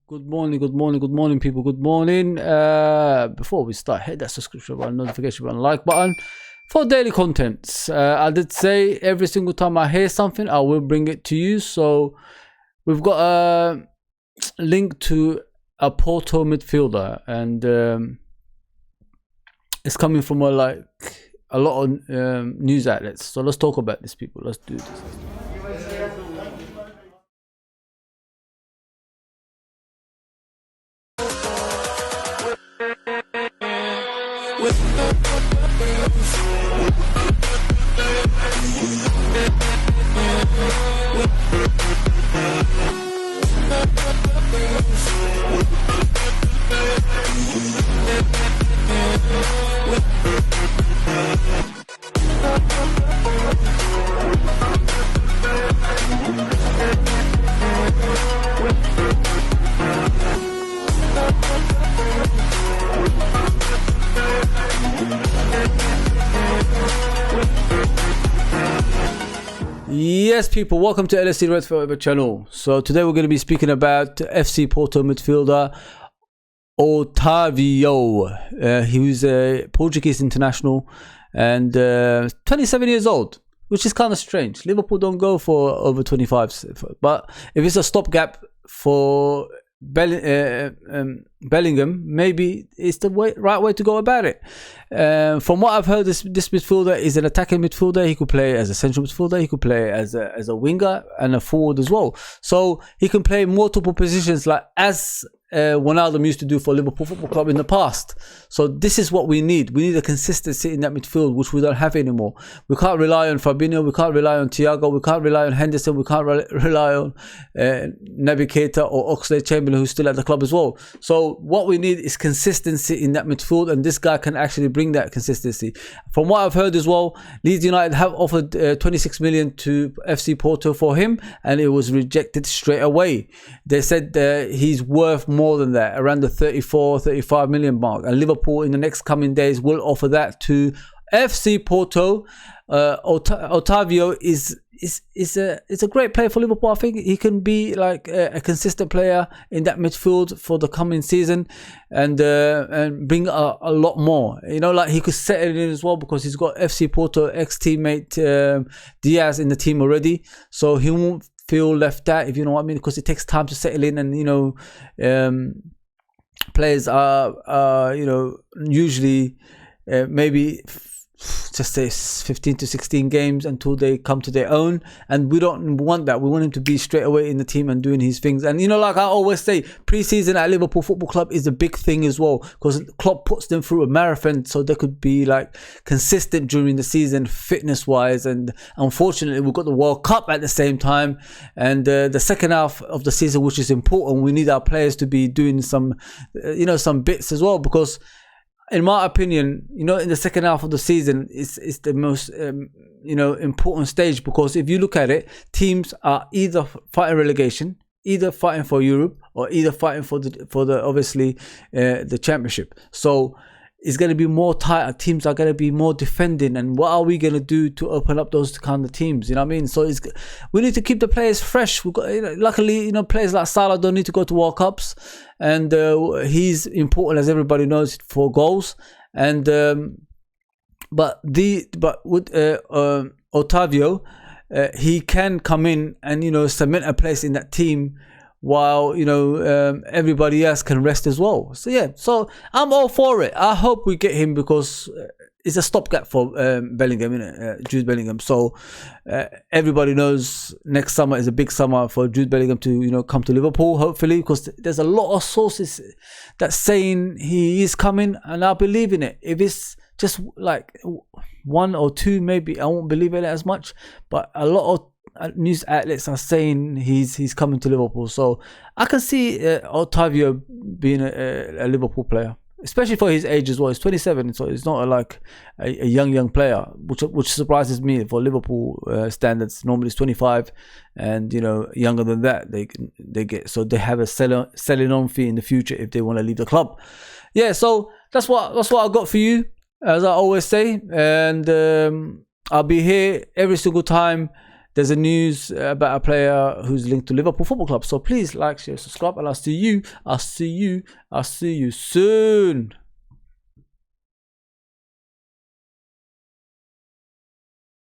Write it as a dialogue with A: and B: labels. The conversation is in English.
A: Good morning, people. Good morning. Before we start, hit that subscription button, notification button, like button for daily contents. I did say every single time I hear something, I will bring it to you. So we've got a link to a Porto midfielder, and it's coming from a lot of news outlets. So let's talk about this, people. Let's do this. Yes, people, welcome to LFC Red Forever channel. So today we're going to be speaking about FC Porto midfielder Otavio. He was a Portuguese international and 27 years old, which is kind of strange. Liverpool don't go for over 25, but if it's a stopgap for Bellingham, maybe it's the right way to go about it. From what I've heard, this midfielder is an attacking midfielder. He could play as a central midfielder, he could play as a winger and a forward as well. So he can play multiple positions, like as Ronaldo used to do for Liverpool Football Club in the past. So this is what we need. We need a consistency in that midfield, which we don't have anymore. We can't rely on Fabinho, we can't rely on Thiago, we can't rely on Henderson, we can't rely on Naby Keita or Oxlade-Chamberlain, who's still at the club as well. So what we need is consistency in that midfield, and this guy can actually bring that consistency. From what I've heard as well, Leeds United have offered 26 million to FC Porto for him, and it was rejected straight away. They said he's worth more than that, around the 35 million mark, and Liverpool in the next coming days will offer that to FC Porto. Otavio is a great player for Liverpool. I think he can be like a consistent player in that midfield for the coming season, and bring a lot more. You know, like he could settle in as well, because he's got FC Porto ex-teammate Diaz in the team already, so he won't feel left out, if you know what I mean, because it takes time to settle in, and you know, players are you know, usually maybe just say 15 to 16 games until they come to their own, and we don't want that. We want him to be straight away in the team and doing his things. And you know, like I always say, pre-season at Liverpool Football Club is a big thing as well, because Klopp puts them through a marathon so they could be like consistent during the season, fitness wise. And unfortunately, we've got the World Cup at the same time, and the second half of the season, which is important. We need our players to be doing some you know, some bits as well, because in my opinion, you know, in the second half of the season, it's the most you know, important stage, because if you look at it, teams are either fighting relegation, either fighting for Europe, or either fighting for the obviously the championship. So it's going to be more tighter. Teams are going to be more defending, and what are we going to do to open up those kind of teams? You know what I mean? So we need to keep the players fresh. We've got, you know, luckily, you know, players like Salah don't need to go to World Cups, and he's important, as everybody knows, for goals. And but with Otavio, he can come in and, you know, cement a place in that team, while, you know, everybody else can rest as well. So yeah, so I'm all for it. I hope we get him, because it's a stopgap for Bellingham, you know, Jude Bellingham. So everybody knows next summer is a big summer for Jude Bellingham to, you know, come to Liverpool, hopefully, because there's a lot of sources that's saying he is coming, and I believe in it. If it's just like one or two, maybe I won't believe in it as much, but a lot of news outlets are saying he's coming to Liverpool. So I can see Otavio being a Liverpool player, especially for his age as well. He's 27, so he's not like a young player, which surprises me for Liverpool standards. Normally it's 25, and you know, younger than that they get. So they have a selling on fee in the future if they want to leave the club. Yeah, so that's what I got for you, as I always say, and I'll be here every single time there's a news about a player who's linked to Liverpool Football Club. So please like, share, subscribe, and I'll see you soon.